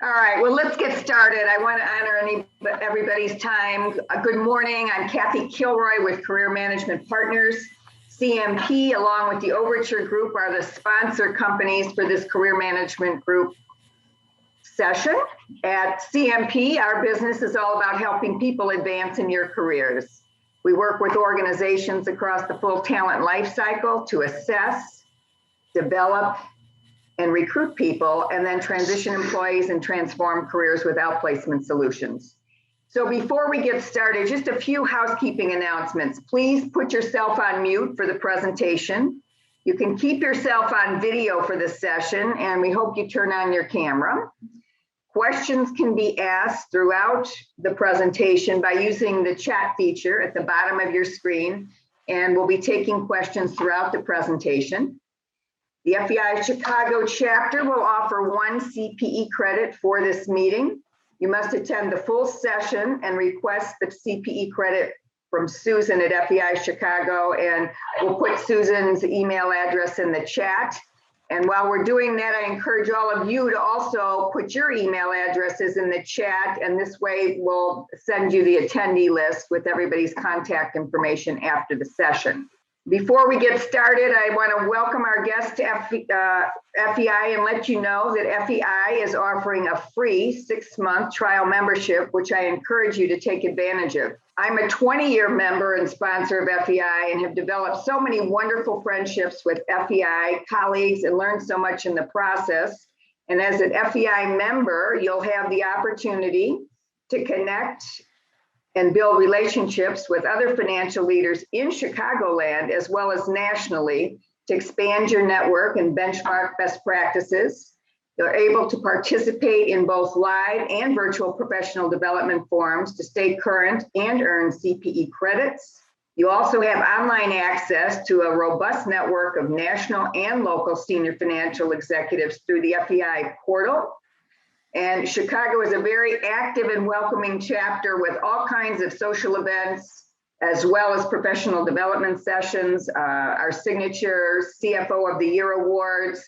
All right, well, let's get started. I want to honor everybody's time. Good morning. I'm Kathy Kilroy with Career Management Partners. CMP, along with the Overture Group, are the sponsor companies for this Career Management Group session. At CMP, our business is all about helping people advance in your careers. We work with organizations across the full talent life cycle to assess, develop, and recruit people, and then transition employees and transform careers with outplacement solutions. So before we get started, just a few housekeeping announcements. Please put yourself on mute for the presentation. You can keep yourself on video for this session, and we hope you turn on your camera. Questions can be asked throughout the presentation by using the chat feature at the bottom of your screen, and we'll be taking questions throughout the presentation. The FEI Chicago chapter will offer 1 CPE credit for this meeting. You must attend the full session and request the CPE credit from Susan at FEI Chicago, and we'll put Susan's email address in the chat. And while we're doing that, I encourage all of you to also put your email addresses in the chat, and this way we'll send you the attendee list with everybody's contact information after the session. Before we get started, I want to welcome our guest to FEI and let you know that FEI is offering a free 6-month trial membership, which I encourage you to take advantage of. I'm a 20-year member and sponsor of FEI and have developed so many wonderful friendships with FEI colleagues and learned so much in the process. And as an FEI member, you'll have the opportunity to connect and build relationships with other financial leaders in Chicagoland as well as nationally to expand your network and benchmark best practices. You're able to participate in both live and virtual professional development forums to stay current and earn CPE credits. You also have online access to a robust network of national and local senior financial executives through the FEI portal. And Chicago is a very active and welcoming chapter with all kinds of social events, as well as professional development sessions. Our signature CFO of the Year Awards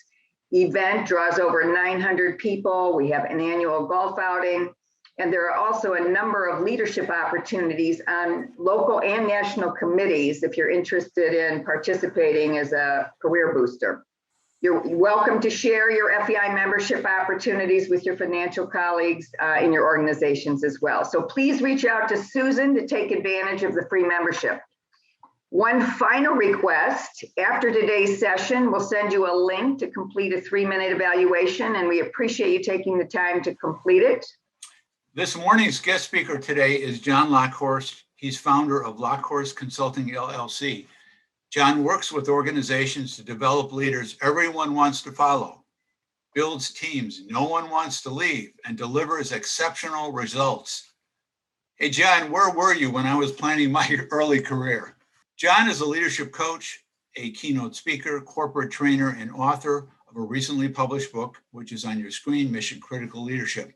event draws over 900 people. We have an annual golf outing, and there are also a number of leadership opportunities on local and national committees if you're interested in participating as a career booster. You're welcome to share your FEI membership opportunities with your financial colleagues in your organizations as well. So please reach out to Susan to take advantage of the free membership. One final request, after today's session, we'll send you a link to complete a 3-minute evaluation, and we appreciate you taking the time to complete it. This morning's guest speaker today is Jon Lokhorst. He's founder of Lokhorst Consulting, LLC. Jon works with organizations to develop leaders everyone wants to follow, builds teams no one wants to leave, and delivers exceptional results. Hey, Jon, where were you when I was planning my early career? Jon is a leadership coach, a keynote speaker, corporate trainer, and author of a recently published book, which is on your screen, Mission Critical Leadership.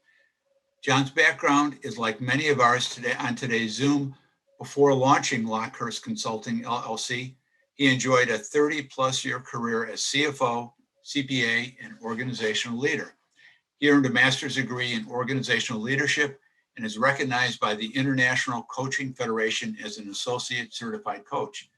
Jon's background is like many of ours today on today's Zoom. Before launching Lokhorst Consulting, LLC, he enjoyed a 30-plus year career as CFO, CPA, and organizational leader. He earned a master's degree in organizational leadership and is recognized by the International Coaching Federation as an associate certified coach.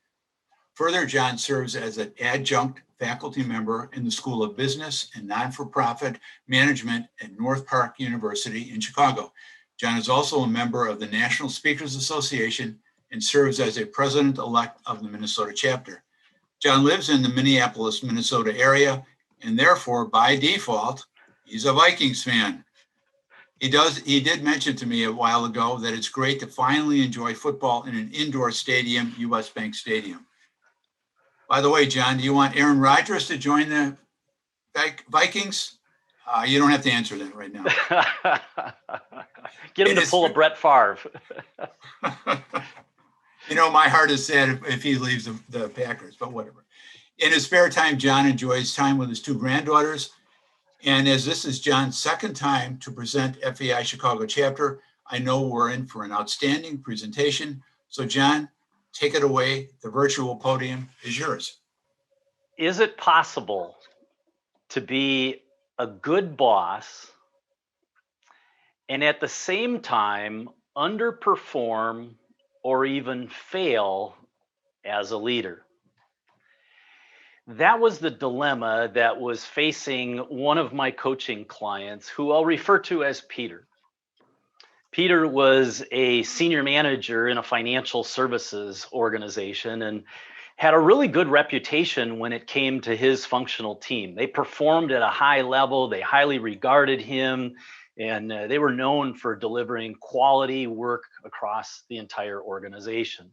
Further, Jon serves as an adjunct faculty member in the School of Business and Non-for-Profit Management at North Park University in Chicago. Jon is also a member of the National Speakers Association and serves as a president-elect of the Minnesota chapter. Jon lives in the Minneapolis, Minnesota area, and therefore, by default, he's a Vikings fan. He did mention to me a while ago that it's great to finally enjoy football in an indoor stadium, US Bank Stadium. By the way, Jon, do you want Aaron Rodgers to join the Vikings? You don't have to answer that right now. Get him to pull a Brett Favre. You know, my heart is sad if he leaves the Packers, but whatever. In his spare time, Jon enjoys time with his 2 granddaughters. And as this is Jon's second time to present FEI Chicago chapter, I know we're in for an outstanding presentation. So Jon, take it away. The virtual podium is yours. Is it possible to be a good boss and at the same time underperform or even fail as a leader. That was the dilemma that was facing one of my coaching clients, who I'll refer to as Peter. Peter was a senior manager in a financial services organization and had a really good reputation when it came to his functional team. They performed at a high level, they highly regarded him, and they were known for delivering quality work across the entire organization.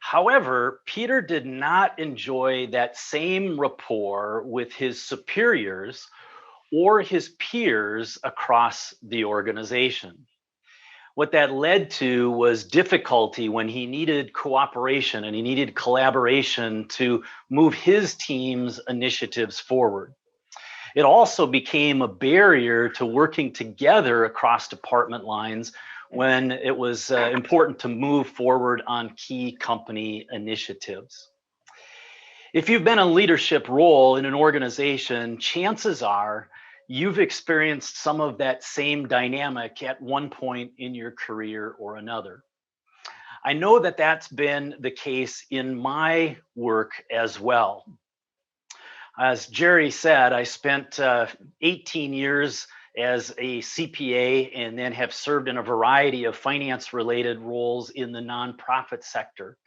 However, Peter did not enjoy that same rapport with his superiors or his peers across the organization. What that led to was difficulty when he needed cooperation and he needed collaboration to move his team's initiatives forward. It also became a barrier to working together across department lines when it was important to move forward on key company initiatives. If you've been in a leadership role in an organization, chances are you've experienced some of that same dynamic at one point in your career or another. I know that that's been the case in my work as well. As Jerry said, I spent 18 years as a CPA and then have served in a variety of finance-related roles in the nonprofit sector.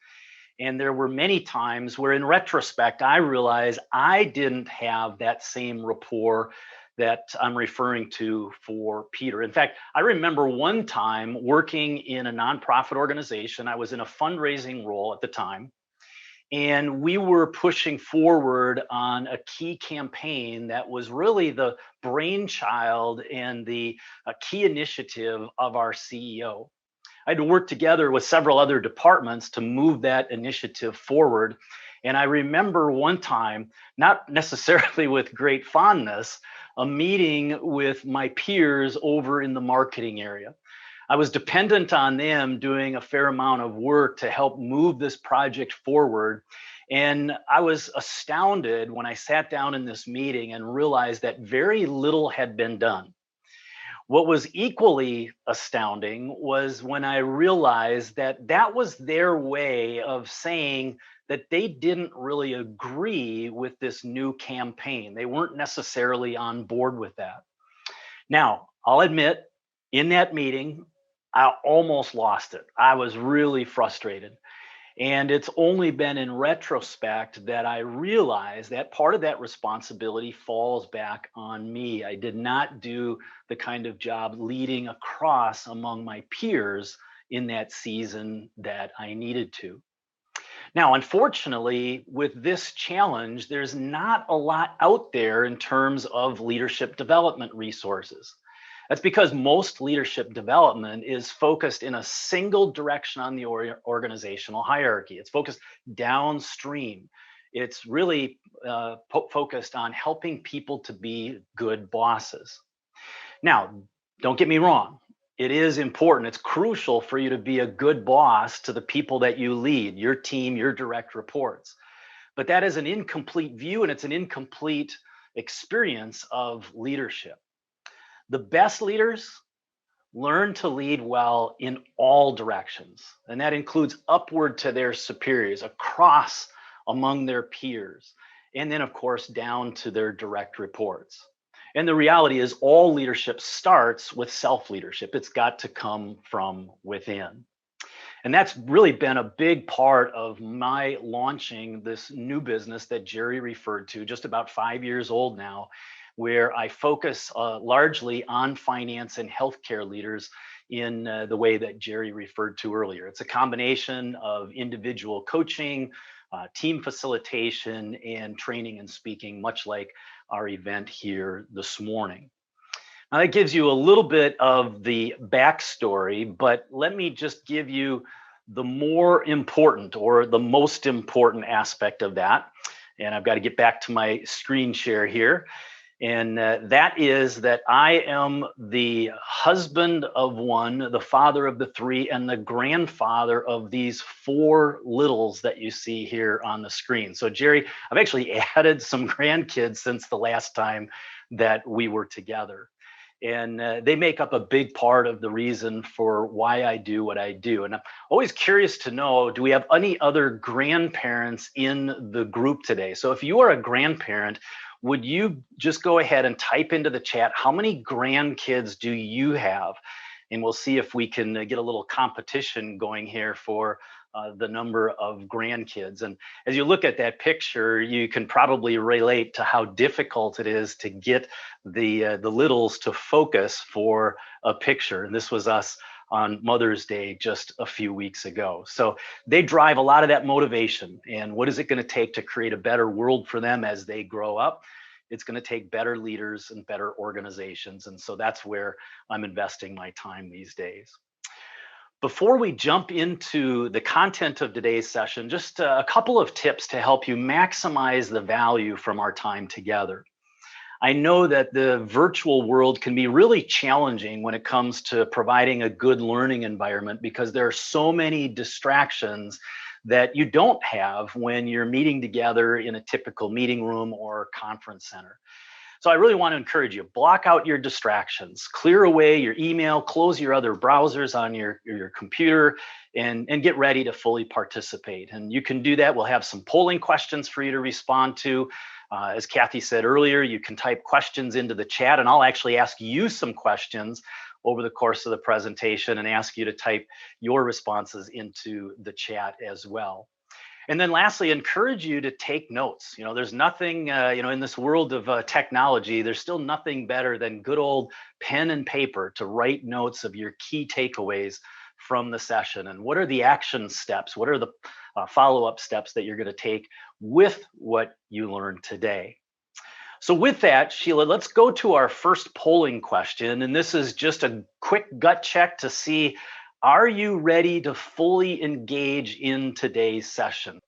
And there were many times where, in retrospect, I realized I didn't have that same rapport that I'm referring to for Peter. In fact, I remember one time working in a nonprofit organization. I was in a fundraising role at the time, and we were pushing forward on a key campaign that was really the brainchild and the key initiative of our CEO. I had to work together with several other departments to move that initiative forward. And I remember one time, not necessarily with great fondness, a meeting with my peers over in the marketing area. I was dependent on them doing a fair amount of work to help move this project forward. And I was astounded when I sat down in this meeting and realized that very little had been done. What was equally astounding was when I realized that that was their way of saying that they didn't really agree with this new campaign. They weren't necessarily on board with that. Now, I'll admit, in that meeting, I almost lost it. I was really frustrated. And it's only been in retrospect that I realized that part of that responsibility falls back on me. I did not do the kind of job leading across among my peers in that season that I needed to. Now, unfortunately, with this challenge, there's not a lot out there in terms of leadership development resources. That's because most leadership development is focused in a single direction on the organizational hierarchy. It's focused downstream. It's really focused on helping people to be good bosses. Now, don't get me wrong. It is important. It's crucial for you to be a good boss to the people that you lead, your team, your direct reports. But that is an incomplete view, and it's an incomplete experience of leadership. The best leaders learn to lead well in all directions, and that includes upward to their superiors, across among their peers, and then, of course, down to their direct reports. And the reality is all leadership starts with self-leadership. It's got to come from within. And that's really been a big part of my launching this new business that Jerry referred to, just about 5 years old now, where I focus largely on finance and healthcare leaders in the way that Jerry referred to earlier. It's a combination of individual coaching, team facilitation, and training and speaking, much like our event here this morning. Now, that gives you a little bit of the backstory, but let me just give you the more important or the most important aspect of that. And I've got to get back to my screen share here. And that is that I am the husband of one, the father of the three, and the grandfather of these four littles that you see here on the screen. So Jerry, I've actually added some grandkids since the last time that we were together. And they make up a big part of the reason for why I do what I do. And I'm always curious to know, do we have any other grandparents in the group today? So if you are a grandparent, would you just go ahead and type into the chat, how many grandkids do you have? And we'll see if we can get a little competition going here for the number of grandkids. And as you look at that picture, you can probably relate to how difficult it is to get the littles to focus for a picture. And this was us on Mother's Day just a few weeks ago. So they drive a lot of that motivation. And what is it going to take to create a better world for them as they grow up? It's going to take better leaders and better organizations. And so that's where I'm investing my time these days. Before we jump into the content of today's session, just a couple of tips to help you maximize the value from our time together. I know that the virtual world can be really challenging when it comes to providing a good learning environment because there are so many distractions that you don't have when you're meeting together in a typical meeting room or conference center. So I really want to encourage you, block out your distractions, clear away your email, close your other browsers on your computer, and get ready to fully participate. And you can do that. We'll have some polling questions for you to respond to. As Kathy said earlier, you can type questions into the chat, and I'll actually ask you some questions over the course of the presentation and ask you to type your responses into the chat as well. And then lastly, encourage you to take notes. You know, there's nothing, in this world of technology, there's still nothing better than good old pen and paper to write notes of your key takeaways from the session. And what are the action steps? What are the follow-up steps that you're going to take with what you learned today? So with that, Sheila, let's go to our first polling question. And this is just a quick gut check to see, are you ready to fully engage in today's session?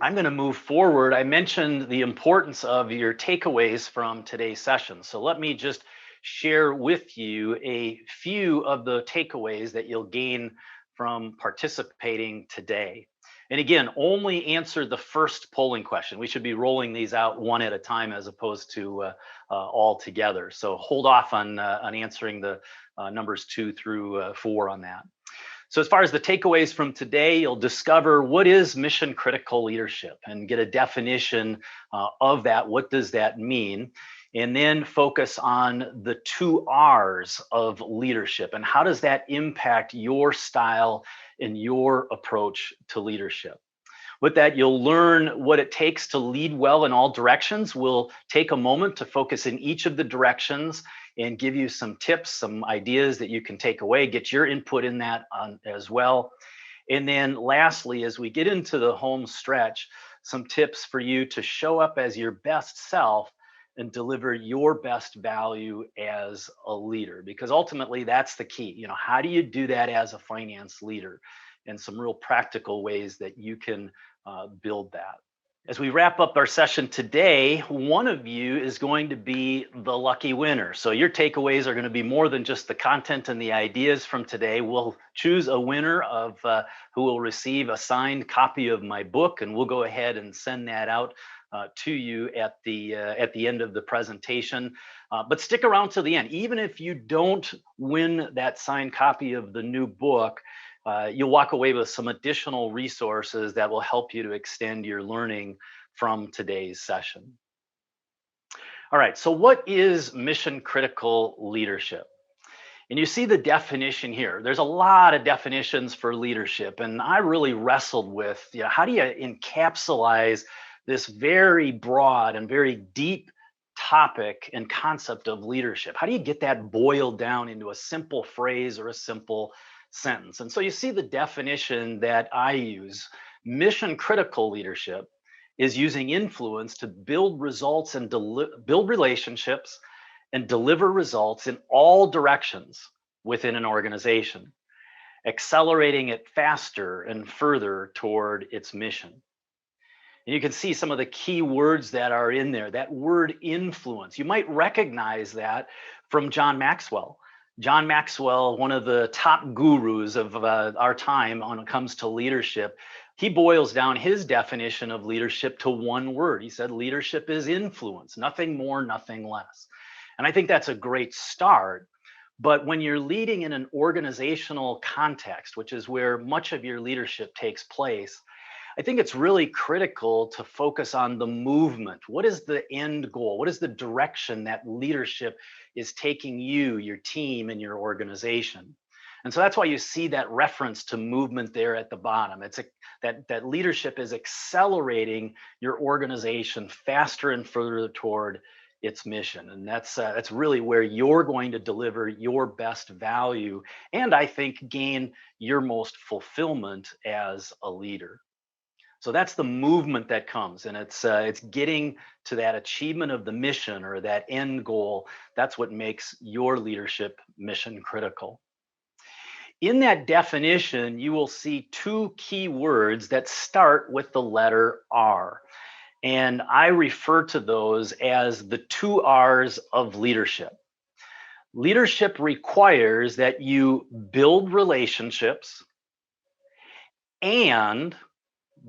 I'm going to move forward. I mentioned the importance of your takeaways from today's session. So let me just share with you a few of the takeaways that you'll gain from participating today. And again, only answer the first polling question. We should be rolling these out one at a time as opposed to all together. So hold off on answering the numbers 2 through 4 on that. So as far as the takeaways from today, you'll discover what is mission critical leadership and get a definition of that. What does that mean? And then focus on the 2 R's of leadership and how does that impact your style and your approach to leadership. With that, you'll learn what it takes to lead well in all directions. We'll take a moment to focus in each of the directions and give you some tips, some ideas that you can take away, get your input in that as well. And then lastly, as we get into the home stretch, some tips for you to show up as your best self and deliver your best value as a leader, because ultimately that's the key. You know, how do you do that as a finance leader? And some real practical ways that you can build that. As we wrap up our session today, one of you is going to be the lucky winner. So your takeaways are going to be more than just the content and the ideas from today. We'll choose a winner of who will receive a signed copy of my book, and we'll go ahead and send that out to you at the end of the presentation. But stick around to the end. Even if you don't win that signed copy of the new book, you'll walk away with some additional resources that will help you to extend your learning from today's session. All right, so what is mission critical leadership? And you see the definition here. There's a lot of definitions for leadership, and I really wrestled with, how do you encapsulate this very broad and very deep topic and concept of leadership? How do you get that boiled down into a simple phrase or a simple sentence? And so you see the definition that I use. Mission critical leadership is using influence to build results and build relationships and deliver results in all directions within an organization, accelerating it faster and further toward its mission. And you can see some of the key words that are in there. That word influence, you might recognize that from John Maxwell. John Maxwell, one of the top gurus of our time when it comes to leadership, he boils down his definition of leadership to one word. He said leadership is influence, nothing more, nothing less. And I think that's a great start. But when you're leading in an organizational context, which is where much of your leadership takes place, I think it's really critical to focus on the movement. What is the end goal? What is the direction that leadership is taking you, your team, and your organization? And so that's why you see that reference to movement there at the bottom. It's that leadership is accelerating your organization faster and further toward its mission. And that's really where you're going to deliver your best value, and I think gain your most fulfillment as a leader. So that's the movement that comes, and it's getting to that achievement of the mission or that end goal. That's what makes your leadership mission critical. In that definition, you will see two key words that start with the letter R. And I refer to those as the two R's of leadership. Leadership requires that you build relationships and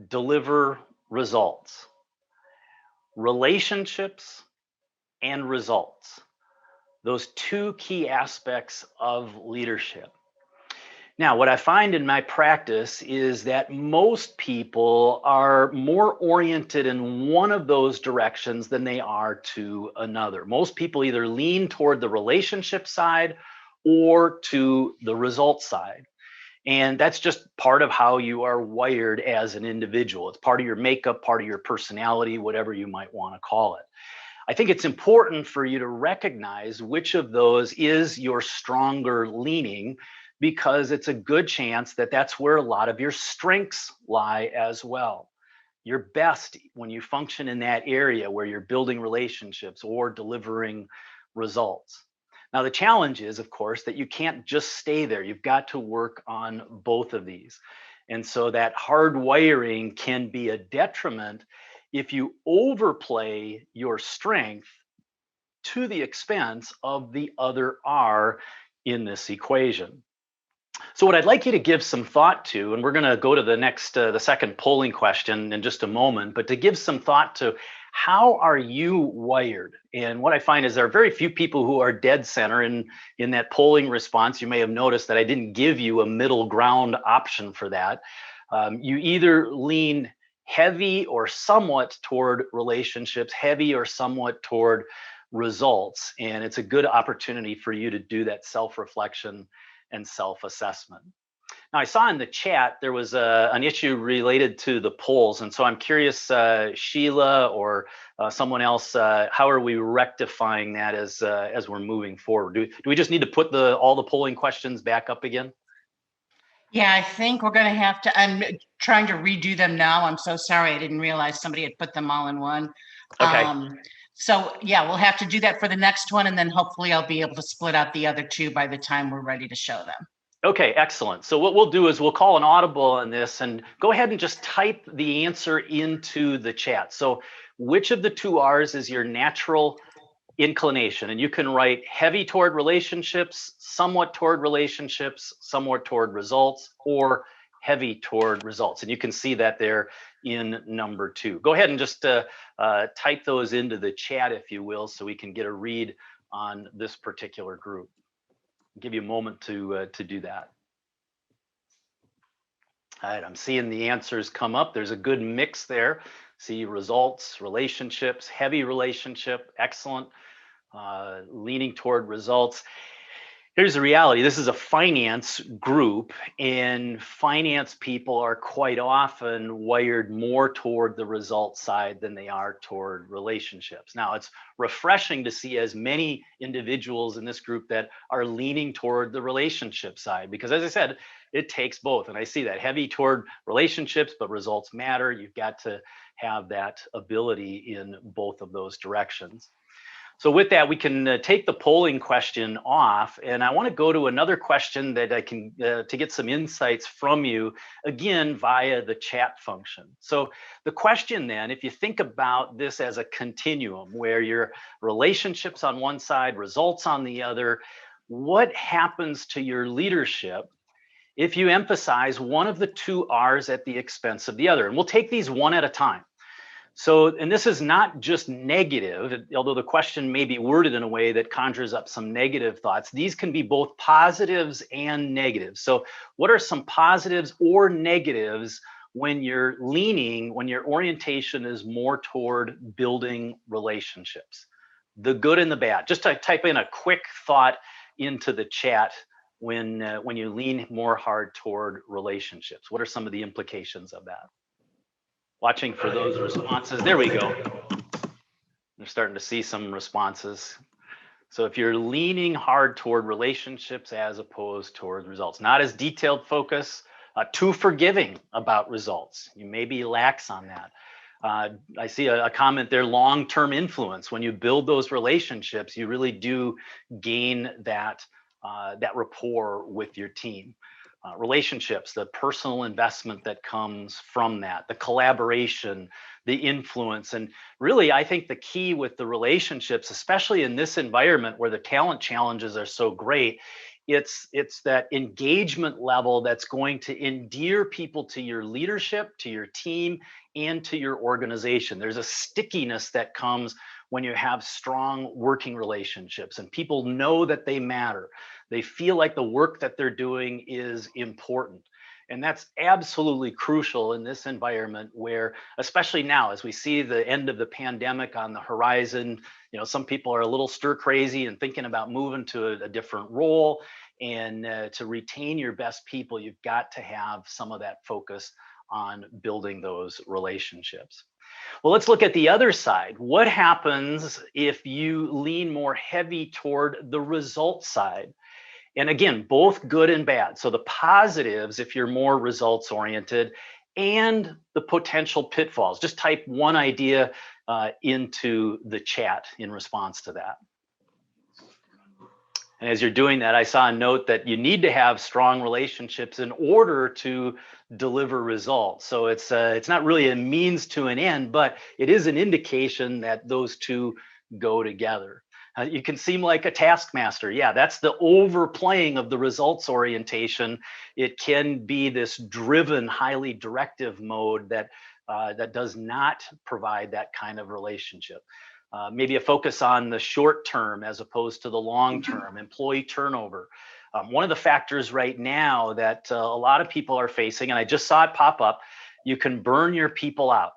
deliver results. Relationships and results. Those two key aspects of leadership. Now, what I find in my practice is that most people are more oriented in one of those directions than they are to another. Most people either lean toward the relationship side or to the result side. And that's just part of how you are wired as an individual. It's part of your makeup, part of your personality, whatever you might want to call it. I think it's important for you to recognize which of those is your stronger leaning, because it's a good chance that that's where a lot of your strengths lie as well. You're best when you function in that area where you're building relationships or delivering results. Now, the challenge is, of course, that you can't just stay there. You've got to work on both of these. And so that hard wiring can be a detriment if you overplay your strength to the expense of the other R in this equation. So what I'd like you to give some thought to, and we're going to go to the second polling question in just a moment, but to give some thought to how are you wired? And what I find is there are very few people who are dead center in that polling response. You may have noticed that I didn't give you a middle ground option for that. You either lean heavy or somewhat toward relationships, heavy or somewhat toward results. And it's a good opportunity for you to do that self-reflection and self-assessment. Now, I saw in the chat there was an issue related to the polls, and so I'm curious, Sheila or someone else, how are we rectifying that as we're moving forward? Do we just need to put all the polling questions back up again? Yeah, I think we're going to have to. I'm trying to redo them now. I'm so sorry. I didn't realize somebody had put them all in one. Okay. So yeah, we'll have to do that for the next one, and then hopefully I'll be able to split out the other two by the time we're ready to show them. Okay, excellent. So what we'll do is we'll call an audible on this and go ahead and just type the answer into the chat. So which of the two R's is your natural inclination? And you can write heavy toward relationships, somewhat toward relationships, somewhat toward results, or heavy toward results. And you can see that there in number 2. Go ahead and just type those into the chat, if you will, so we can get a read on this particular group. I'll give you a moment to do that. All right, I'm seeing the answers come up. There's a good mix there. See results, relationships, heavy relationship, excellent. Leaning toward results. Here's the reality. This is a finance group, and finance people are quite often wired more toward the results side than they are toward relationships. Now, it's refreshing to see as many individuals in this group that are leaning toward the relationship side, because as I said, it takes both. And I see that heavy toward relationships, but results matter. You've got to have that ability in both of those directions. So with that, we can take the polling question off, and I want to go to another question that I can to get some insights from you, again, via the chat function. So the question then, if you think about this as a continuum where your relationships on one side, results on the other, what happens to your leadership if you emphasize one of the two R's at the expense of the other? And we'll take these one at a time. So, and this is not just negative, although the question may be worded in a way that conjures up some negative thoughts. These can be both positives and negatives. So what are some positives or negatives when you're leaning, when your orientation is more toward building relationships? The good and the bad. Just to type in a quick thought into the chat when you lean more hard toward relationships. What are some of the implications of that? Watching for those responses. There we go. We're starting to see some responses. So if you're leaning hard toward relationships as opposed toward results, not as detailed focus, too forgiving about results. You may be lax on that. I see a comment there, long-term influence. When you build those relationships, you really do gain that rapport with your team. Relationships, the personal investment that comes from that, the collaboration, the influence. And really, I think the key with the relationships, especially in this environment where the talent challenges are so great, it's that engagement level that's going to endear people to your leadership, to your team, and to your organization. There's a stickiness that comes when you have strong working relationships and people know that they matter. They feel like the work that they're doing is important. And that's absolutely crucial in this environment where, especially now, as we see the end of the pandemic on the horizon, some people are a little stir crazy and thinking about moving to a different role. And to retain your best people, you've got to have some of that focus on building those relationships. Well, let's look at the other side. What happens if you lean more heavy toward the result side? And again, both good and bad. So the positives, if you're more results oriented, and the potential pitfalls. Just type one idea into the chat in response to that. And as you're doing that, I saw a note that you need to have strong relationships in order to deliver results. So it's not really a means to an end, but it is an indication that those two go together. You can seem like a taskmaster. Yeah, that's the overplaying of the results orientation. It can be this driven, highly directive mode that does not provide that kind of relationship. Maybe a focus on the short term as opposed to the long term, employee turnover. One of the factors right now that a lot of people are facing, and I just saw it pop up, you can burn your people out.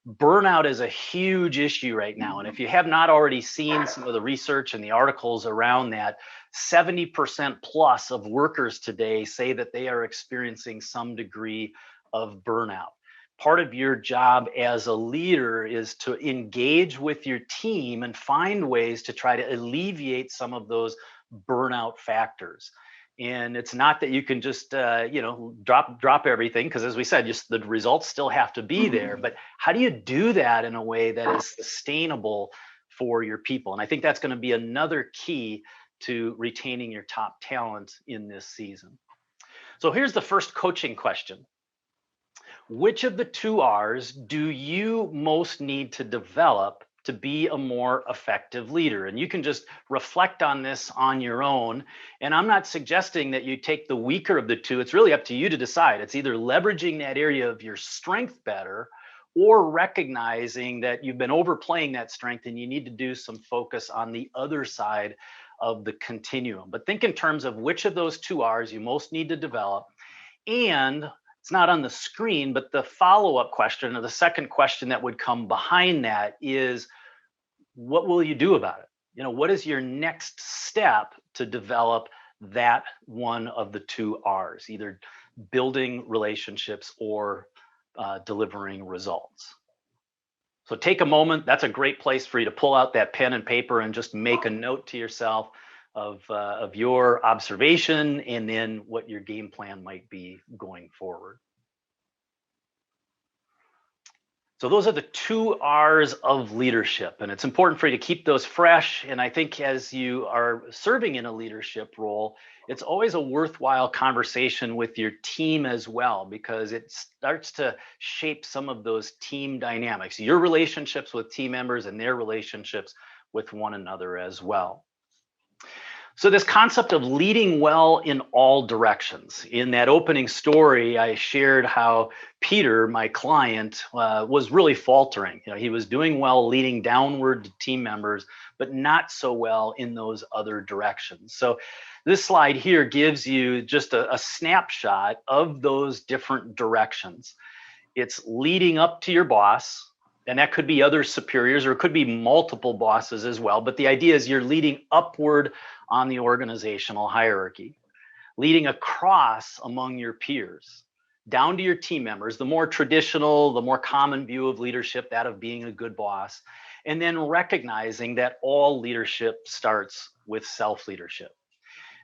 Burnout is a huge issue right now. And if you have not already seen some of the research and the articles around that, 70% plus of workers today say that they are experiencing some degree of burnout. Part of your job as a leader is to engage with your team and find ways to try to alleviate some of those burnout factors. And it's not that you can just, drop everything, because as we said, just the results still have to be there. But how do you do that in a way that is sustainable for your people? And I think that's going to be another key to retaining your top talent in this season. So here's the first coaching question. Which of the two R's do you most need to develop to be a more effective leader? And you can just reflect on this on your own. And I'm not suggesting that you take the weaker of the two. It's really up to you to decide. It's either leveraging that area of your strength better or recognizing that you've been overplaying that strength and you need to do some focus on the other side of the continuum. But think in terms of which of those two R's you most need to develop. And it's not on the screen, but the follow-up question, or the second question that would come behind that, is what will you do about it? What is your next step to develop that one of the two R's, either building relationships or delivering results? So take a moment. That's a great place for you to pull out that pen and paper and just make a note to yourself of your observation and then what your game plan might be going forward. So those are the two R's of leadership, and it's important for you to keep those fresh. And I think as you are serving in a leadership role, it's always a worthwhile conversation with your team as well, because it starts to shape some of those team dynamics, your relationships with team members and their relationships with one another as well. So this concept of leading well in all directions. In that opening story, I shared how Peter, my client, was really faltering. He was doing well leading downward to team members, but not so well in those other directions. So this slide here gives you just a snapshot of those different directions. It's leading up to your boss, and that could be other superiors, or it could be multiple bosses as well. But the idea is you're leading upward on the organizational hierarchy, leading across among your peers, down to your team members, the more traditional, the more common view of leadership, that of being a good boss, and then recognizing that all leadership starts with self-leadership.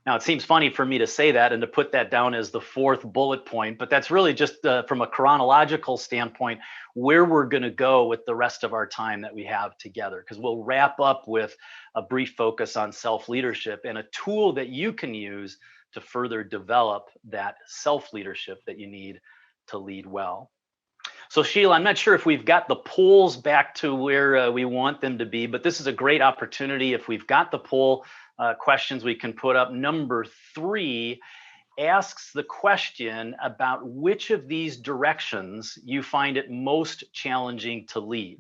Now, it seems funny for me to say that and to put that down as the fourth bullet point, but that's really just from a chronological standpoint where we're going to go with the rest of our time that we have together, because we'll wrap up with a brief focus on self-leadership and a tool that you can use to further develop that self-leadership that you need to lead well. So Sheila, I'm not sure if we've got the polls back to where we want them to be, but this is a great opportunity. If we've got the poll questions we can put up. Number 3 asks the question about which of these directions you find it most challenging to lead.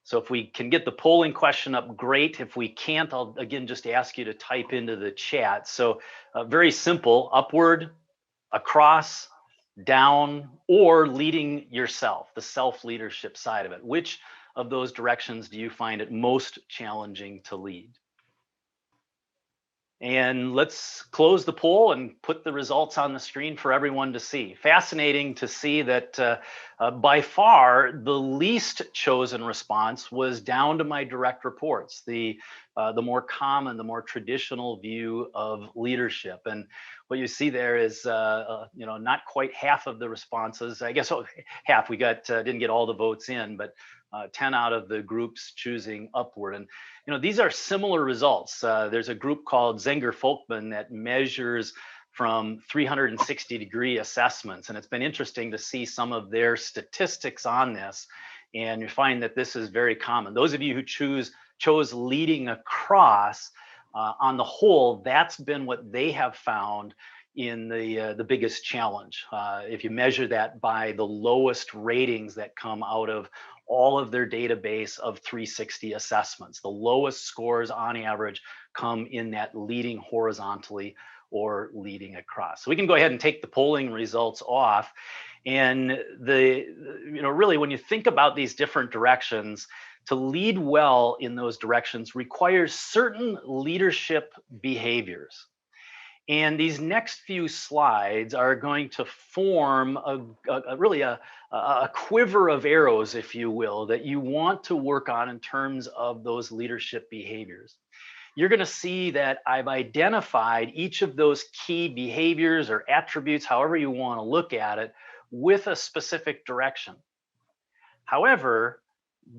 So if we can get the polling question up, great. If we can't, I'll again just ask you to type into the chat. So very simple: upward, across, down, or leading yourself, the self-leadership side of it. Which of those directions do you find it most challenging to lead? And let's close the poll and put the results on the screen for everyone to see. Fascinating to see that by far the least chosen response was down to my direct reports, the more common, the more traditional view of leadership. And what you see there is, not quite half of the responses. I guess half. We didn't get all the votes in, but 10 out of the groups choosing upward. And these are similar results. There's a group called Zenger-Folkman that measures from 360-degree assessments, and it's been interesting to see some of their statistics on this. And you find that this is very common. Those of you who chose leading across, on the whole, that's been what they have found in the biggest challenge. If you measure that by the lowest ratings that come out of all of their database of 360 assessments, the lowest scores on average come in that leading horizontally or leading across. So we can go ahead and take the polling results off. And really, when you think about these different directions, to lead well in those directions requires certain leadership behaviors. And these next few slides are going to form a quiver of arrows, if you will, that you want to work on in terms of those leadership behaviors. You're going to see that I've identified each of those key behaviors or attributes, however you want to look at it, with a specific direction. However,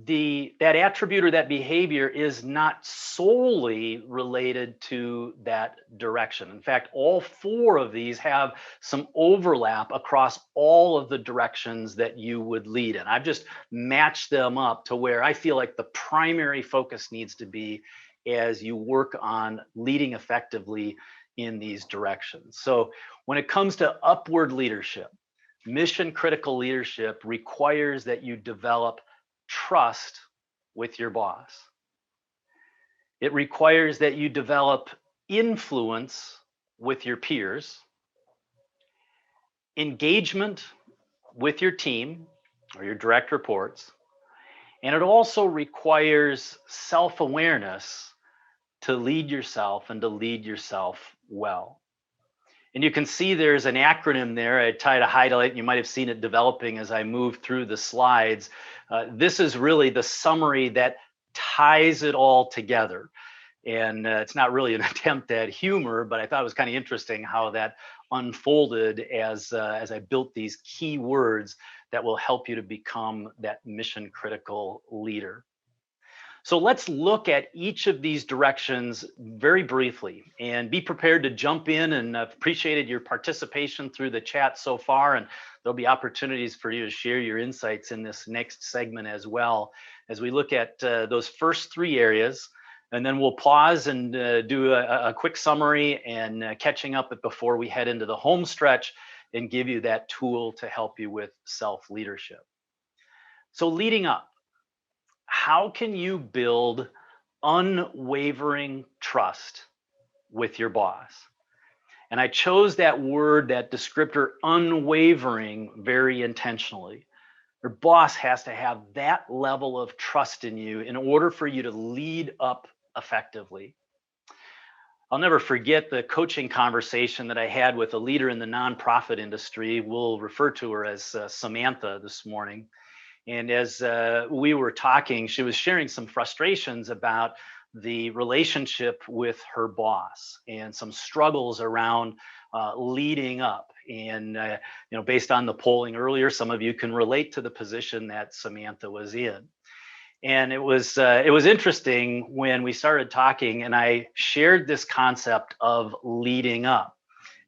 that attribute or that behavior is not solely related to that direction. In fact, all 4 of these have some overlap across all of the directions that you would lead in. I've just matched them up to where I feel like the primary focus needs to be as you work on leading effectively in these directions. So when it comes to upward leadership, mission critical leadership requires that you develop trust with your boss. It requires that you develop influence with your peers, engagement with your team or your direct reports, and it also requires self-awareness to lead yourself and to lead yourself well. And you can see there's an acronym there. I tried to highlight, you might have seen it developing as I moved through the slides. This is really the summary that ties it all together. And it's not really an attempt at humor, but I thought it was kind of interesting how that unfolded as I built these key words that will help you to become that mission critical leader. So let's look at each of these directions very briefly and be prepared to jump in, and I've appreciated your participation through the chat so far, and there'll be opportunities for you to share your insights in this next segment as well as we look at those first 3 areas: And then we'll pause and do a quick summary and catching up before we head into the home stretch and give you that tool to help you with self-leadership. So leading up, how can you build unwavering trust with your boss? And I chose that word, that descriptor, unwavering, very intentionally. Your boss has to have that level of trust in you in order for you to lead up effectively. I'll never forget the coaching conversation that I had with a leader in the nonprofit industry. We'll refer to her as Samantha this morning. And as we were talking, she was sharing some frustrations about the relationship with her boss and some struggles around leading up. And based on the polling earlier, some of you can relate to the position that Samantha was in. And it was interesting when we started talking and I shared this concept of leading up.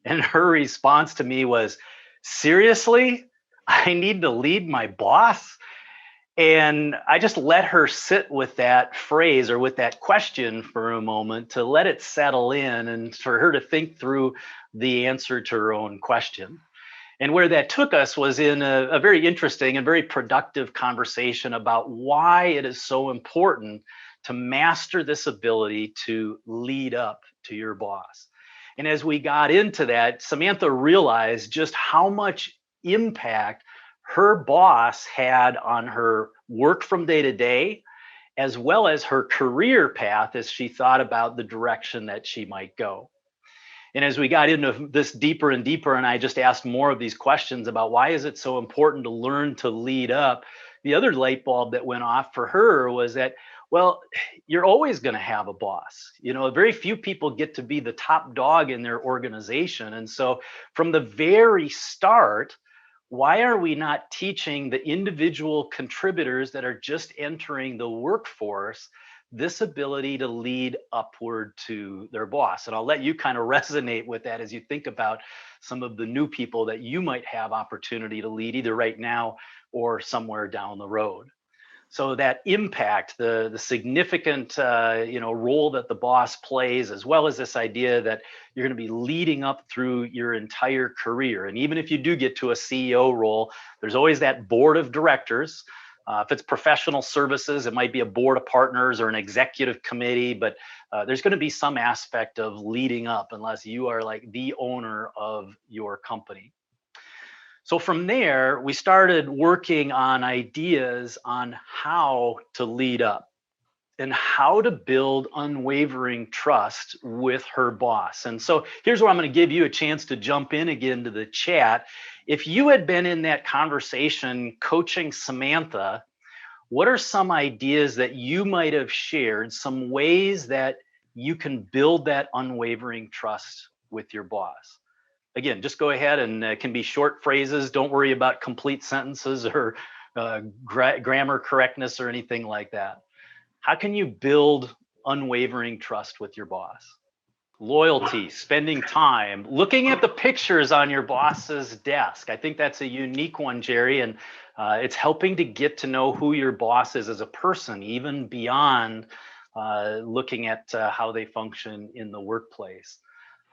And her response to me was, seriously, I need to lead my boss? And I just let her sit with that phrase or with that question for a moment to let it settle in and for her to think through the answer to her own question. And where that took us was in a very interesting and very productive conversation about why it is so important to master this ability to lead up to your boss. And as we got into that, Samantha realized just how much impact her boss had on her work from day to day, as well as her career path as she thought about the direction that she might go. And as we got into this deeper and deeper, and I just asked more of these questions about why is it so important to learn to lead up, the other light bulb that went off for her was that, well, you're always going to have a boss. Very few people get to be the top dog in their organization. And so from the very start, why are we not teaching the individual contributors that are just entering the workforce this ability to lead upward to their boss? And I'll let you kind of resonate with that as you think about some of the new people that you might have opportunity to lead either right now or somewhere down the road. So that impact, the significant role that the boss plays, as well as this idea that you're going to be leading up through your entire career. And even if you do get to a CEO role, there's always that board of directors. If it's professional services, it might be a board of partners or an executive committee, but there's going to be some aspect of leading up unless you are like the owner of your company. So from there, we started working on ideas on how to lead up and how to build unwavering trust with her boss. And so here's where I'm going to give you a chance to jump in again to the chat. If you had been in that conversation coaching Samantha, what are some ideas that you might have shared, some ways that you can build that unwavering trust with your boss? Again, just go ahead and it can be short phrases. Don't worry about complete sentences or grammar correctness or anything like that. How can you build unwavering trust with your boss? Loyalty, spending time, looking at the pictures on your boss's desk. I think that's a unique one, Jerry, and it's helping to get to know who your boss is as a person, even beyond looking at how they function in the workplace.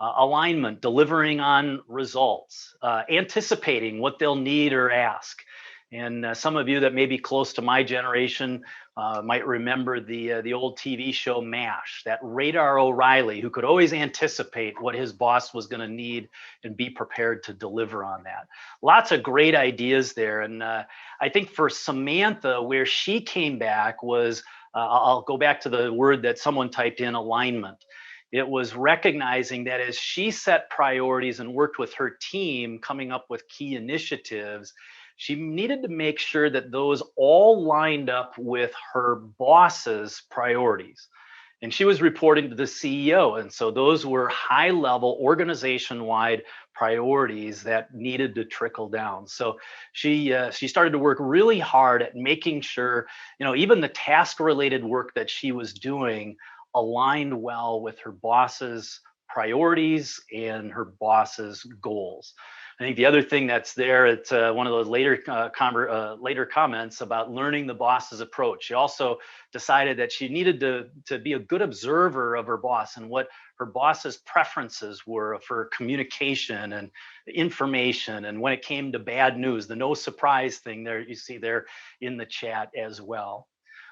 Alignment, delivering on results, anticipating what they'll need or ask. And some of you that may be close to my generation might remember the old TV show MASH, that Radar O'Reilly, who could always anticipate what his boss was going to need and be prepared to deliver on that. Lots of great ideas there. And I think for Samantha, where she came back was, I'll go back to the word that someone typed in, alignment. It was recognizing that as she set priorities and worked with her team coming up with key initiatives, she needed to make sure that those all lined up with her boss's priorities. And she was reporting to the CEO. And so those were high-level organization-wide priorities that needed to trickle down. So she started to work really hard at making sure, even the task-related work that she was doing aligned well with her boss's priorities and her boss's goals. I think the other thing that's there, it's one of those later later comments about learning the boss's approach. She also decided that she needed to be a good observer of her boss and what her boss's preferences were for communication and information. And when it came to bad news, the no surprise thing there, you see there in the chat as well.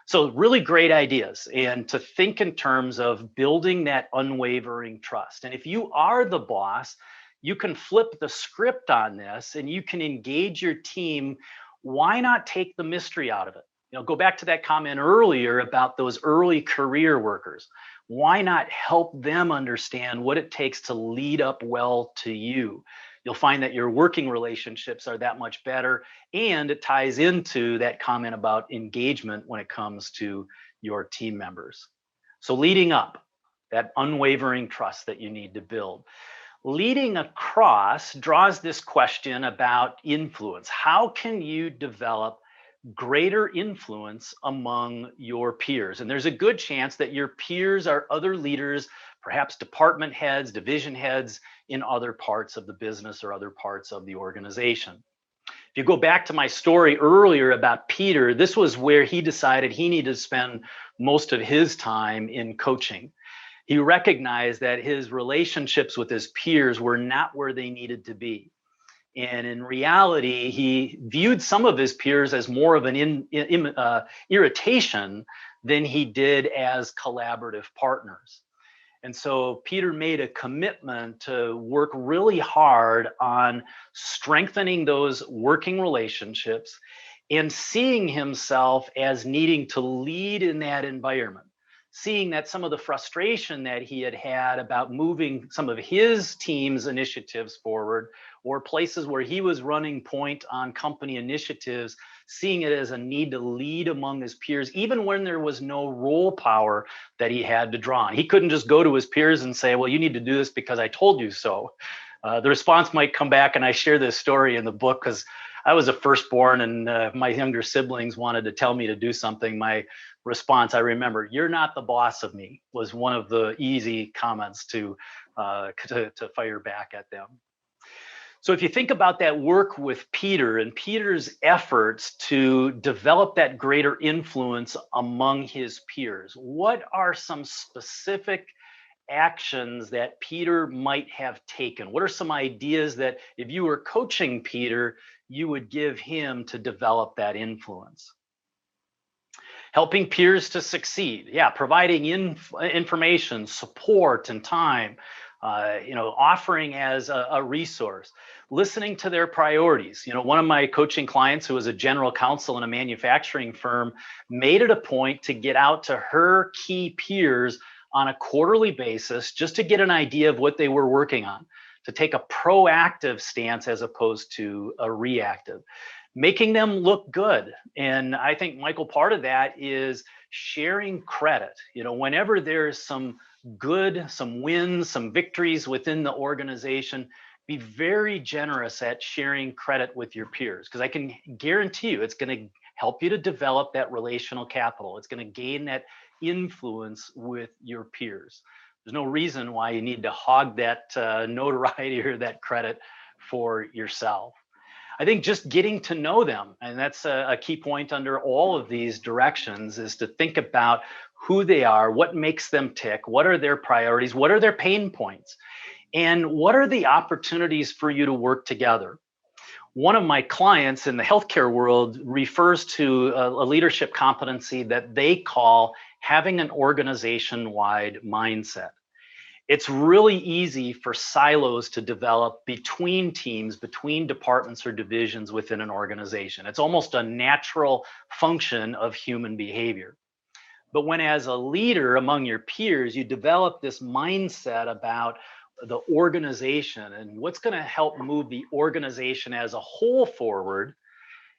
So really great ideas, and to think in terms of building that unwavering trust. And if you are the boss, you can flip the script on this and you can engage your team. Why not take the mystery out of it? Go back to that comment earlier about those early career workers. Why not help them understand what it takes to lead up well to you? You'll find that your working relationships are that much better, and it ties into that comment about engagement when it comes to your team members. So leading up, that unwavering trust that you need to build. Leading across draws this question about influence. How can you develop greater influence among your peers? And there's a good chance that your peers are other leaders, perhaps department heads, division heads in other parts of the business or other parts of the organization. If you go back to my story earlier about Peter, this was where he decided he needed to spend most of his time in coaching. He recognized that his relationships with his peers were not where they needed to be. And in reality, he viewed some of his peers as more of an irritation than he did as collaborative partners. And so Peter made a commitment to work really hard on strengthening those working relationships and seeing himself as needing to lead in that environment. Seeing that some of the frustration that he had had about moving some of his team's initiatives forward, or places where he was running point on company initiatives, seeing it as a need to lead among his peers, even when there was no role power that he had to draw on. He couldn't just go to his peers and say, well, you need to do this because I told you so. The response might come back, and I share this story in the book because I was a firstborn, and my younger siblings wanted to tell me to do something. My response, I remember, "You're not the boss of me," was one of the easy comments to fire back at them. So if you think about that work with Peter and Peter's efforts to develop that greater influence among his peers, what are some specific actions that Peter might have taken? What are some ideas that if you were coaching Peter, you would give him to develop that influence? Helping peers to succeed. Yeah, providing information, support, and time. Offering as a resource, listening to their priorities. One of my coaching clients, who was a general counsel in a manufacturing firm, made it a point to get out to her key peers on a quarterly basis just to get an idea of what they were working on, to take a proactive stance as opposed to a reactive, making them look good. And I think, Michael, part of that is sharing credit. Whenever there's some wins, some victories within the organization, be very generous at sharing credit with your peers, because I can guarantee you it's going to help you to develop that relational capital. It's going to gain that influence with your peers. There's no reason why you need to hog that notoriety or that credit for yourself. I think just getting to know them, and that's a key point under all of these directions, is to think about who they are, what makes them tick, what are their priorities, what are their pain points, and what are the opportunities for you to work together. One of my clients in the healthcare world refers to a leadership competency that they call having an organization-wide mindset. It's really easy for silos to develop between teams, between departments or divisions within an organization. It's almost a natural function of human behavior. But when, as a leader among your peers, you develop this mindset about the organization and what's going to help move the organization as a whole forward,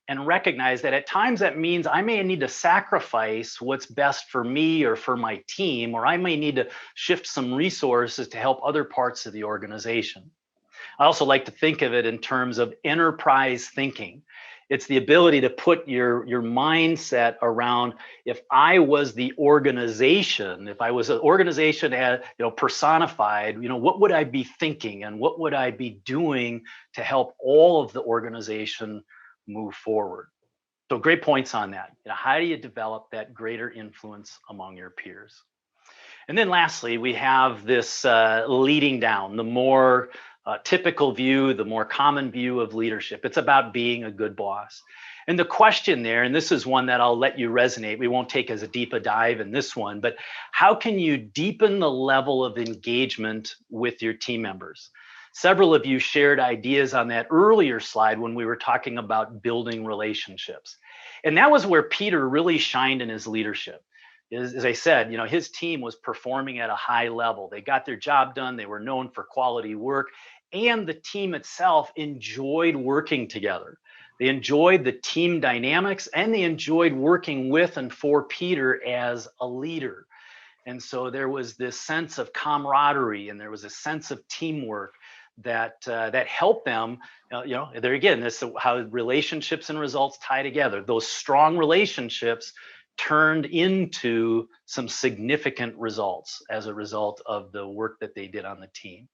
and recognize that at times that means I may need to sacrifice what's best for me or for my team, or I may need to shift some resources to help other parts of the organization. I also like to think of it in terms of enterprise thinking. It's the ability to put your mindset around, if I was the organization, if I was an organization as, personified, what would I be thinking and what would I be doing to help all of the organization move forward? So great points on that. How do you develop that greater influence among your peers? And then lastly, we have this leading down, the more typical view, the more common view of leadership. It's about being a good boss. And the question there, and this is one that I'll let you resonate, we won't take as deep a dive in this one, but how can you deepen the level of engagement with your team members? Several of you shared ideas on that earlier slide when we were talking about building relationships. And that was where Peter really shined in his leadership. As I said, his team was performing at a high level. They got their job done. They were known for quality work, and the team itself enjoyed working together. They enjoyed the team dynamics, and they enjoyed working with and for Peter as a leader. And so there was this sense of camaraderie, and there was a sense of teamwork that helped them. There again, this is how relationships and results tie together. Those strong relationships turned into some significant results as a result of the work that they did on the team.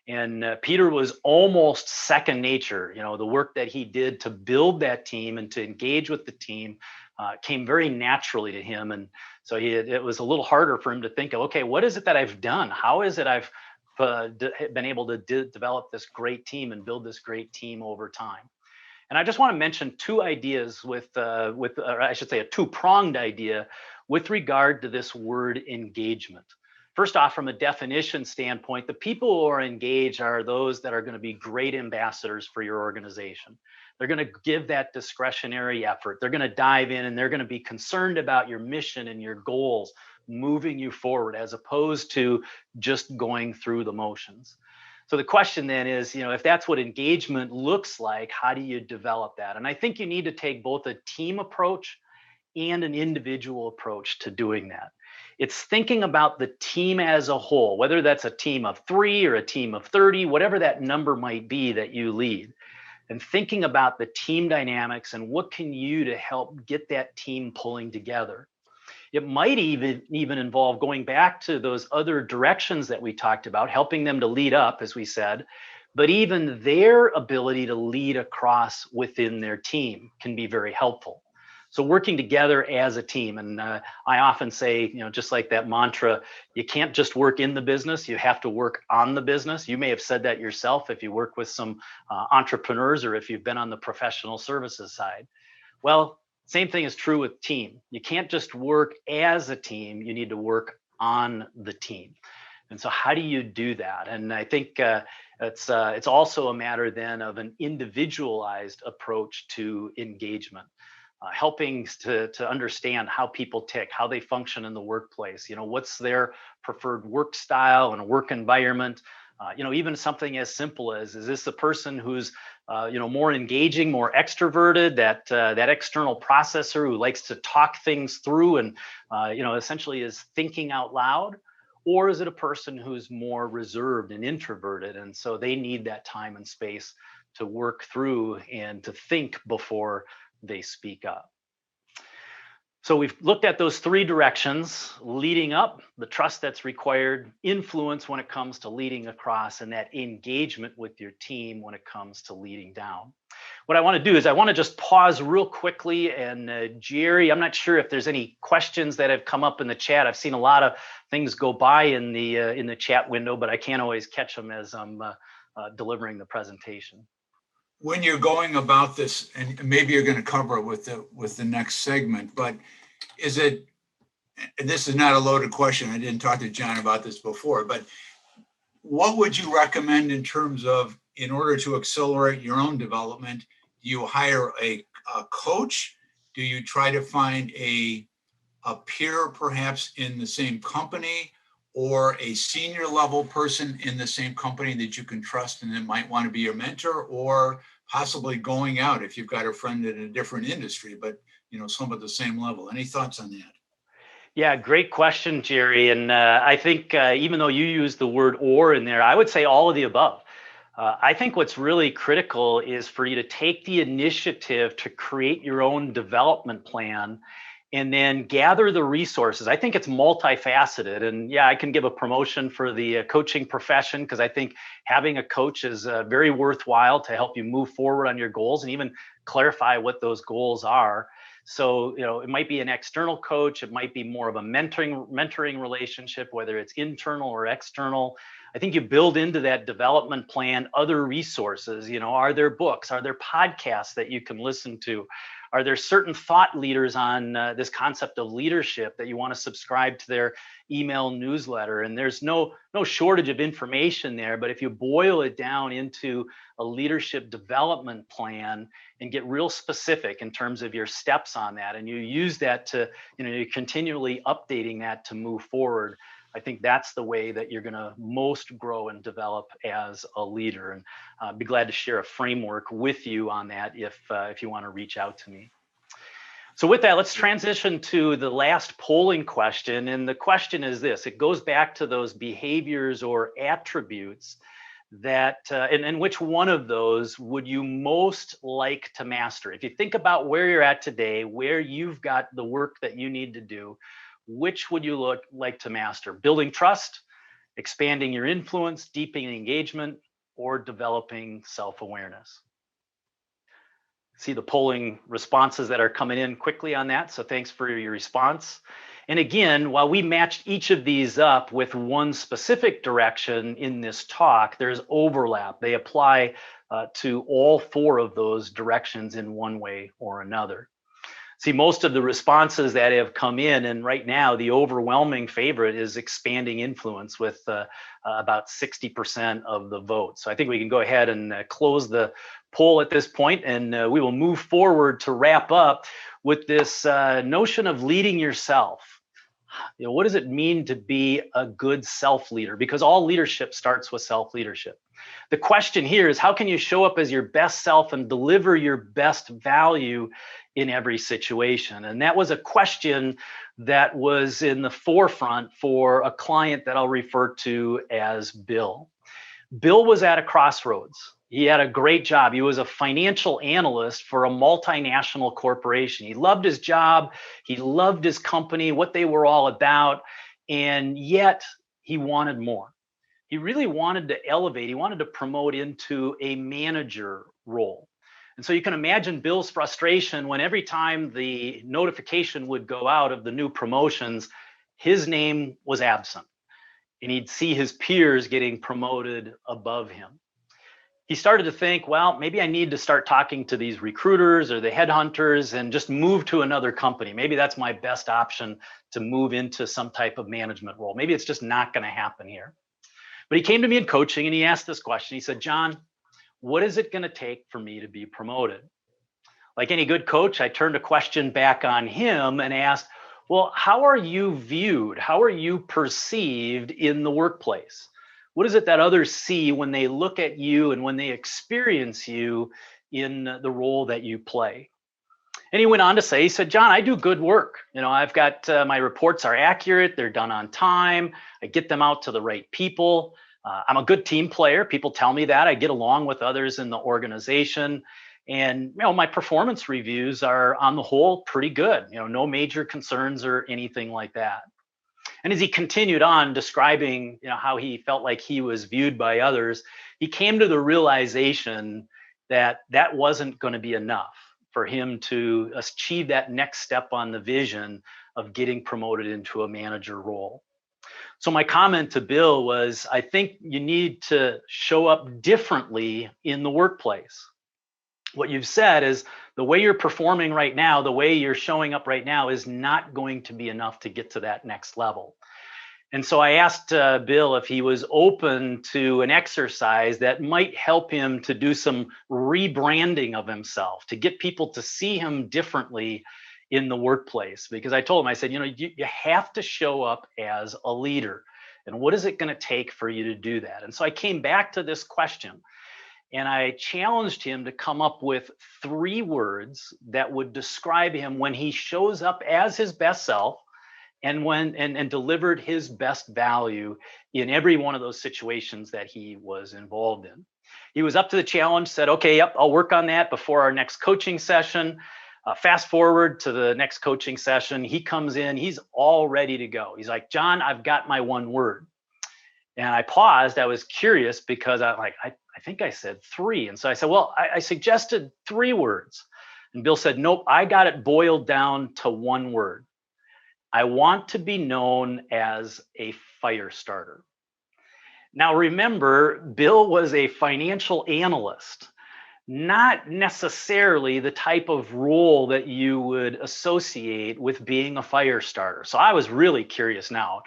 And Peter was almost second nature. The work that he did to build that team and to engage with the team came very naturally to him. And so it was a little harder for him to think of, okay, what is it that I've done? How is it I've been able to develop this great team and build this great team over time? And I just want to mention two ideas or I should say a two-pronged idea with regard to this word engagement. First off, from a definition standpoint, the people who are engaged are those that are going to be great ambassadors for your organization. They're going to give that discretionary effort. They're going to dive in and they're going to be concerned about your mission and your goals, moving you forward as opposed to just going through the motions. So the question then is, if that's what engagement looks like, how do you develop that? And I think you need to take both a team approach and an individual approach to doing that. It's thinking about the team as a whole, whether that's a team of 3 or a team of 30, whatever that number might be that you lead, and thinking about the team dynamics and what can you to help get that team pulling together. It might even involve going back to those other directions that we talked about, helping them to lead up, as we said, but even their ability to lead across within their team can be very helpful. So working together as a team. And I often say, just like that mantra, you can't just work in the business, you have to work on the business. You may have said that yourself if you work with some entrepreneurs or if you've been on the professional services side. Well, same thing is true with team. You can't just work as a team, you need to work on the team. And so how do you do that? And I think it's also a matter then of an individualized approach to engagement, helping to understand how people tick, how they function in the workplace, what's their preferred work style and work environment. Even something as simple as, is this the person who's more engaging, more extroverted, that external processor who likes to talk things through and essentially is thinking out loud? Or is it a person who's more reserved and introverted, and so they need that time and space to work through and to think before they speak up? So we've looked at those 3 directions: leading up, the trust that's required, influence when it comes to leading across, and that engagement with your team when it comes to leading down. What I want to do is I want to just pause real quickly. And Jerry, I'm not sure if there's any questions that have come up in the chat. I've seen a lot of things go by in the chat window, but I can't always catch them as I'm delivering the presentation. When you're going about this, and maybe you're going to cover it with the next segment, but is it, and this is not a loaded question, I didn't talk to John about this before, but what would you recommend in terms of, in order to accelerate your own development? Do you hire a coach? Do you try to find a peer perhaps in the same company, or a senior level person in the same company that you can trust and that might want to be your mentor, or possibly going out if you've got a friend in a different industry, but some at the same level? Any thoughts on that? Yeah, great question, Jerry. And I think even though you use the word "or" in there, I would say all of the above. I think what's really critical is for you to take the initiative to create your own development plan and then gather the resources. I think it's multifaceted. And yeah, I can give a promotion for the coaching profession, because I think having a coach is very worthwhile to help you move forward on your goals and even clarify what those goals are. So, it might be an external coach, it might be more of a mentoring relationship, whether it's internal or external. I think you build into that development plan other resources. Are there books? Are there podcasts that you can listen to? Are there certain thought leaders on this concept of leadership that you want to subscribe to their email newsletter? And there's no shortage of information there, but if you boil it down into a leadership development plan and get real specific in terms of your steps on that, and you use that to, you're continually updating that to move forward, I think that's the way that you're going to most grow and develop as a leader. And I'd be glad to share a framework with you on that if you want to reach out to me. So with that, let's transition to the last polling question. And the question is this: it goes back to those behaviors or attributes that, and which one of those would you most like to master? If you think about where you're at today, where you've got the work that you need to do, which would you like to master? Building trust, expanding your influence, deepening engagement, or developing self-awareness? See the polling responses that are coming in quickly on that. So thanks for your response. And again, while we matched each of these up with one specific direction in this talk, there's overlap. They apply to all four of those directions in one way or another. See, most of the responses that have come in, and right now the overwhelming favorite is expanding influence with about 60% of the vote. So I think we can go ahead and close the poll at this point, and we will move forward to wrap up with this notion of leading yourself. What does it mean to be a good self-leader? Because all leadership starts with self-leadership. The question here is, how can you show up as your best self and deliver your best value in every situation? And that was a question that was in the forefront for a client that I'll refer to as Bill. Bill was at a crossroads. He had a great job. He was a financial analyst for a multinational corporation. He loved his job. He loved his company, what they were all about. And yet he wanted more. He really wanted to elevate. He wanted to promote into a manager role. And so you can imagine Bill's frustration when every time the notification would go out of the new promotions, his name was absent. And he'd see his peers getting promoted above him. He started to think, well, maybe I need to start talking to these recruiters or the headhunters and just move to another company. Maybe that's my best option to move into some type of management role. Maybe it's just not going to happen here. But he came to me in coaching and he asked this question. He said, Jon, what is it going to take for me to be promoted? Like any good coach, I turned a question back on him and asked, well, how are you viewed? How are you perceived in the workplace? What is it that others see when they look at you and when they experience you in the role that you play? And he went on to say, he said, Jon, I do good work. I've got my reports are accurate. They're done on time. I get them out to the right people. I'm a good team player. People tell me that. I get along with others in the organization. And my performance reviews are on the whole pretty good. No major concerns or anything like that. And as he continued on describing how he felt like he was viewed by others, he came to the realization that that wasn't going to be enough for him to achieve that next step on the vision of getting promoted into a manager role. So my comment to Bill was, I think you need to show up differently in the workplace. What you've said is the way you're performing right now, the way you're showing up right now is not going to be enough to get to that next level. And so I asked Bill if he was open to an exercise that might help him to do some rebranding of himself, to get people to see him differently in the workplace. Because I told him, I said, you have to show up as a leader. And what is it going to take for you to do that? And so I came back to this question. And I challenged him to come up with 3 words that would describe him when he shows up as his best self and delivered his best value in every one of those situations that he was involved in. He was up to the challenge, said, okay, yep, I'll work on that before our next coaching session. Fast forward to the next coaching session, he comes in, he's all ready to go. He's like, John, I've got my one word. And I paused, I was curious because I think I said 3. And so I said, well, I suggested 3 words. And Bill said, nope, I got it boiled down to 1 word. I want to be known as a fire starter. Now, remember, Bill was a financial analyst, not necessarily the type of role that you would associate with being a fire starter. So I was really curious now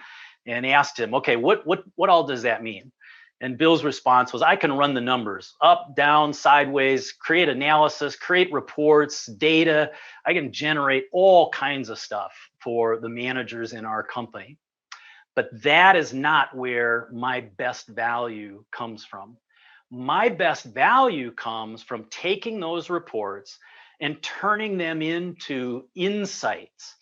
and asked him, okay, what all does that mean? And Bill's response was, I can run the numbers up, down, sideways, create analysis, create reports, data. I can generate all kinds of stuff for the managers in our company. But that is not where my best value comes from. My best value comes from taking those reports and turning them into insights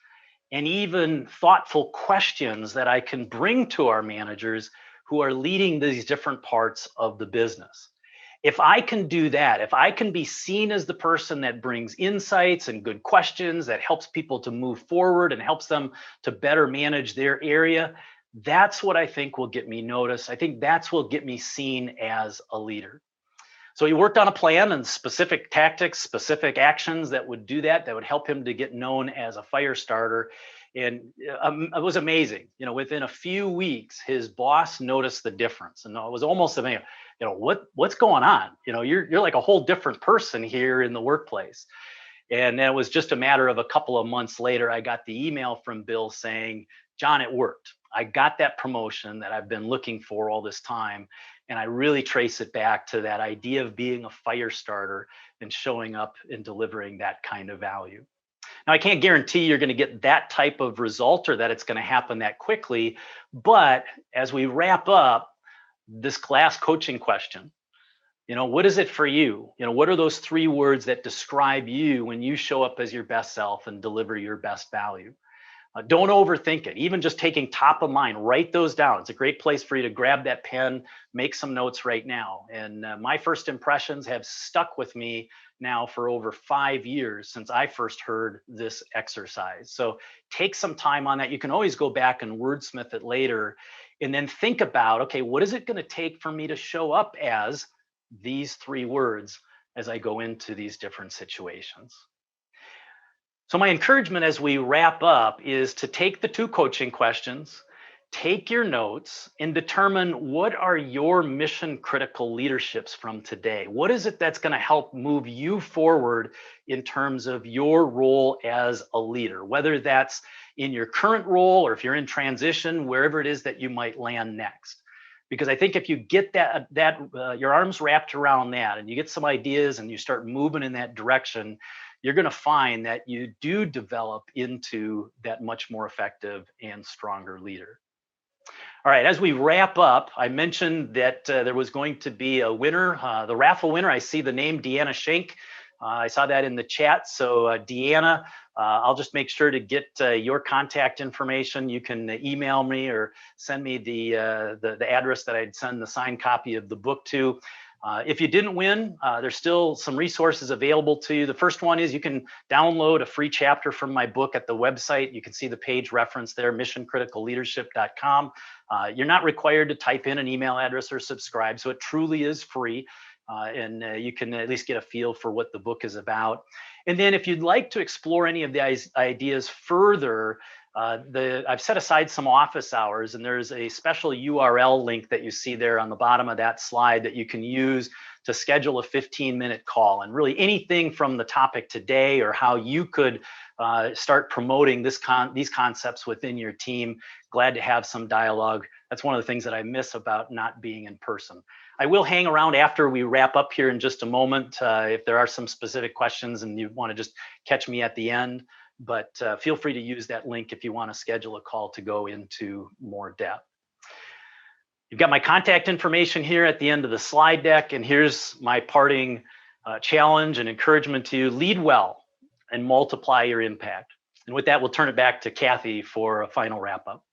and even thoughtful questions that I can bring to our managers who are leading these different parts of the business. If I can do that, if I can be seen as the person that brings insights and good questions that helps people to move forward and helps them to better manage their area, that's what I think will get me noticed. I think that's what will get me seen as a leader. So he worked on a plan and specific tactics, specific actions that would do that would help him to get known as a fire starter. And it was amazing. You know, within a few weeks, his boss noticed the difference. And it was almost amazing. You know, what's going on? You know, you're like a whole different person here in the workplace. And it was just a matter of a couple of months later, I got the email from Bill saying, John, it worked. I got that promotion that I've been looking for all this time. And I really trace it back to that idea of being a fire starter and showing up and delivering that kind of value. Now, I can't guarantee you're going to get that type of result or that it's going to happen that quickly. But as we wrap up this class coaching question, you know, what is it for you? You know, what are those 3 words that describe you when you show up as your best self and deliver your best value? Don't overthink it. Even just taking top of mind, write those down. It's a great place for you to grab that pen, make some notes right now. And my first impressions have stuck with me now for over 5 years since I first heard this exercise. So take some time on that. You can always go back and wordsmith it later and then think about, okay, what is it going to take for me to show up as these 3 words as I go into these different situations? So my encouragement as we wrap up is to take the 2 coaching questions, take your notes, and determine what are your mission critical leaderships from today. What is it that's going to help move you forward in terms of your role as a leader, whether that's in your current role or if you're in transition, wherever it is that you might land next. Because I think if you get your arms wrapped around that and you get some ideas and you start moving in that direction, you're going to find that you do develop into that much more effective and stronger leader. All right, as we wrap up, I mentioned that there was going to be a winner, the raffle winner. I see the name Deanna Schenk. I saw that in the chat. So Deanna, I'll just make sure to get your contact information. You can email me or send me the address that I'd send the signed copy of the book to. If you didn't win, there's still some resources available to you. The first one is you can download a free chapter from my book at the website. You can see the page reference there, missioncriticalleadership.com. You're not required to type in an email address or subscribe, so it truly is free. And you can at least get a feel for what the book is about. And then if you'd like to explore any of the ideas further, I've set aside some office hours, and there's a special URL link that you see there on the bottom of that slide that you can use to schedule a 15-minute call. And really anything from the topic today or how you could start promoting these concepts within your team, glad to have some dialogue. That's one of the things that I miss about not being in person. I will hang around after we wrap up here in just a moment if there are some specific questions and you want to just catch me at the end. But feel free to use that link if you want to schedule a call to go into more depth. You've got my contact information here at the end of the slide deck, and here's my parting challenge and encouragement to you. Lead well and multiply your impact. And with that, we'll turn it back to Kathy for a final wrap up.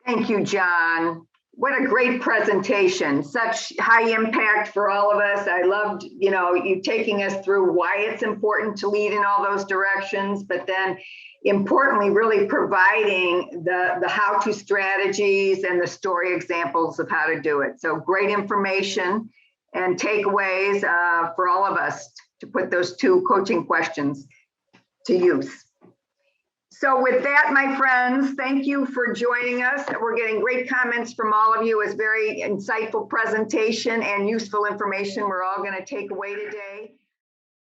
Thank you, John. What a great presentation. Such high impact for all of us. I loved, you taking us through why it's important to lead in all those directions, but then importantly, really providing the how-to strategies and the story examples of how to do it. So great information and takeaways for all of us to put those 2 coaching questions to use. So with that, my friends, thank you for joining us. We're getting great comments from all of you. It's very insightful presentation and useful information we're all going to take away today.